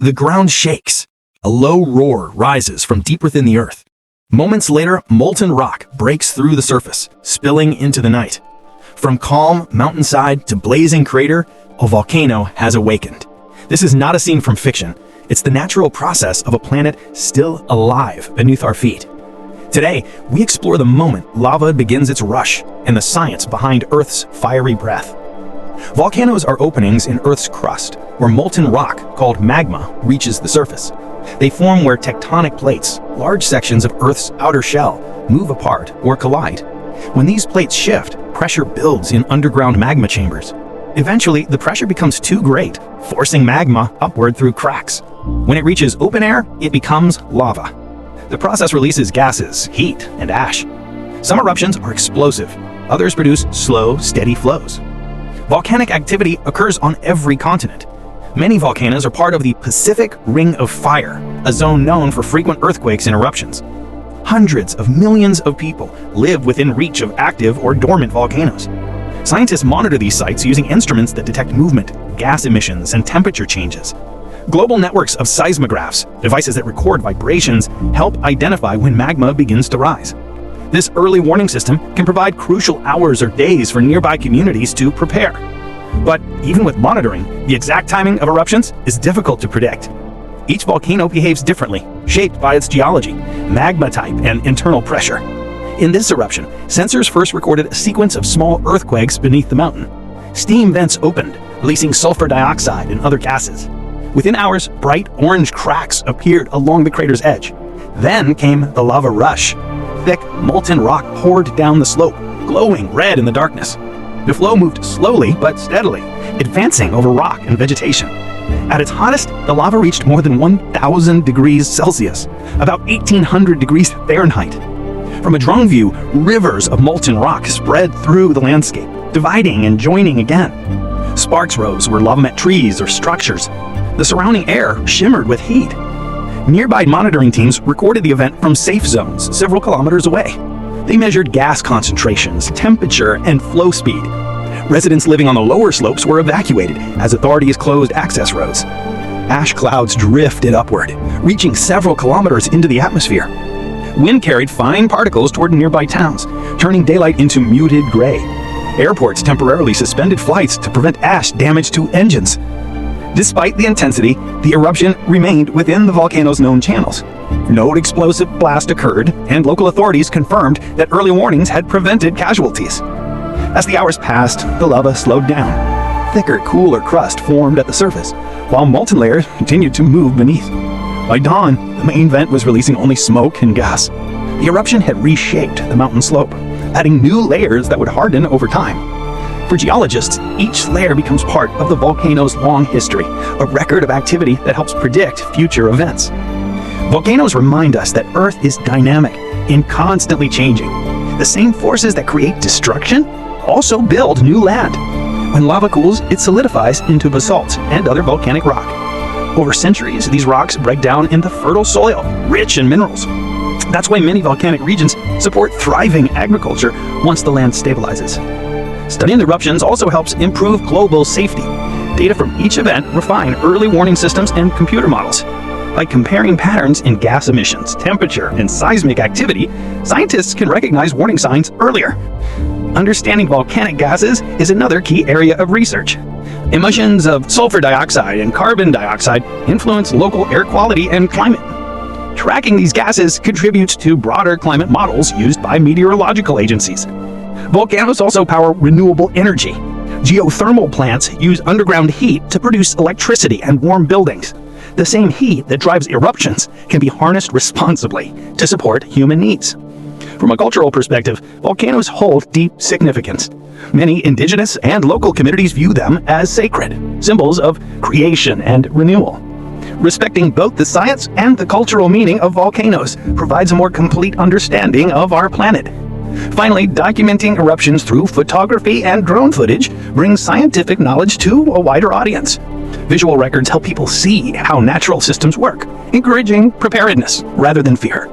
The ground shakes. A low roar rises from deep within the earth. Moments later, molten rock breaks through the surface, spilling into the night. From calm mountainside to blazing crater, a volcano has awakened. This is not a scene from fiction. It's the natural process of a planet still alive beneath our feet. Today, we explore the moment lava begins its rush and the science behind Earth's fiery breath. Volcanoes are openings in Earth's crust, where molten rock, called magma, reaches the surface. They form where tectonic plates, large sections of Earth's outer shell, move apart or collide. When these plates shift, pressure builds in underground magma chambers. Eventually, the pressure becomes too great, forcing magma upward through cracks. When it reaches open air, it becomes lava. The process releases gases, heat, and ash. Some eruptions are explosive. Others produce slow, steady flows. Volcanic activity occurs on every continent. Many volcanoes are part of the Pacific Ring of Fire, a zone known for frequent earthquakes and eruptions. Hundreds of millions of people live within reach of active or dormant volcanoes. Scientists monitor these sites using instruments that detect movement, gas emissions, and temperature changes. Global networks of seismographs, devices that record vibrations, help identify when magma begins to rise. This early warning system can provide crucial hours or days for nearby communities to prepare. But even with monitoring, the exact timing of eruptions is difficult to predict. Each volcano behaves differently, shaped by its geology, magma type, and internal pressure. In this eruption, sensors first recorded a sequence of small earthquakes beneath the mountain. Steam vents opened, releasing sulfur dioxide and other gases. Within hours, bright orange cracks appeared along the crater's edge. Then came the lava rush. Thick, molten rock poured down the slope, glowing red in the darkness. The flow moved slowly but steadily, advancing over rock and vegetation. At its hottest, the lava reached more than 1,000 degrees Celsius, about 1,800 degrees Fahrenheit. From a drone view, rivers of molten rock spread through the landscape, dividing and joining again. Sparks rose where lava met trees or structures. The surrounding air shimmered with heat. Nearby monitoring teams recorded the event from safe zones several kilometers away. They measured gas concentrations, temperature, and flow speed. Residents living on the lower slopes were evacuated as authorities closed access roads. Ash clouds drifted upward, reaching several kilometers into the atmosphere. Wind carried fine particles toward nearby towns, turning daylight into muted gray. Airports temporarily suspended flights to prevent ash damage to engines. Despite the intensity, the eruption remained within the volcano's known channels. No explosive blast occurred, and local authorities confirmed that early warnings had prevented casualties. As the hours passed, the lava slowed down. Thicker, cooler crust formed at the surface, while molten layers continued to move beneath. By dawn, the main vent was releasing only smoke and gas. The eruption had reshaped the mountain slope, adding new layers that would harden over time. For geologists, each layer becomes part of the volcano's long history, a record of activity that helps predict future events. Volcanoes remind us that Earth is dynamic and constantly changing. The same forces that create destruction also build new land. When lava cools, it solidifies into basalt and other volcanic rock. Over centuries, these rocks break down into fertile soil, rich in minerals. That's why many volcanic regions support thriving agriculture once the land stabilizes. Studying eruptions also helps improve global safety. Data from each event refine early warning systems and computer models. By comparing patterns in gas emissions, temperature, and seismic activity, scientists can recognize warning signs earlier. Understanding volcanic gases is another key area of research. Emissions of sulfur dioxide and carbon dioxide influence local air quality and climate. Tracking these gases contributes to broader climate models used by meteorological agencies. Volcanoes also power renewable energy. Geothermal plants use underground heat to produce electricity and warm buildings. The same heat that drives eruptions can be harnessed responsibly to support human needs. From a cultural perspective, volcanoes hold deep significance. Many indigenous and local communities view them as sacred, symbols of creation and renewal. Respecting both the science and the cultural meaning of volcanoes provides a more complete understanding of our planet. Finally, documenting eruptions through photography and drone footage brings scientific knowledge to a wider audience. Visual records help people see how natural systems work, encouraging preparedness rather than fear.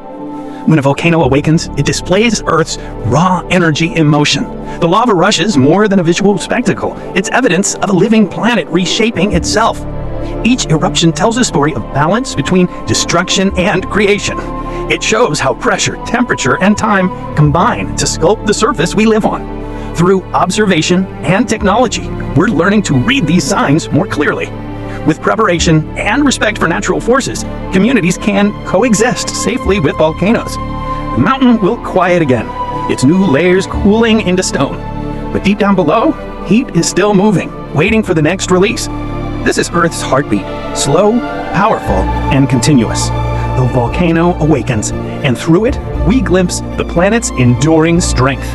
When a volcano awakens, it displays Earth's raw energy in motion. The lava rush is more than a visual spectacle. It's evidence of a living planet reshaping itself. Each eruption tells a story of balance between destruction and creation. It shows how pressure, temperature, and time combine to sculpt the surface we live on. Through observation and technology, we're learning to read these signs more clearly. With preparation and respect for natural forces, communities can coexist safely with volcanoes. The mountain will quiet again, its new layers cooling into stone. But deep down below, heat is still moving, waiting for the next release. This is Earth's heartbeat, slow, powerful, and continuous. The volcano awakens, and through it, we glimpse the planet's enduring strength.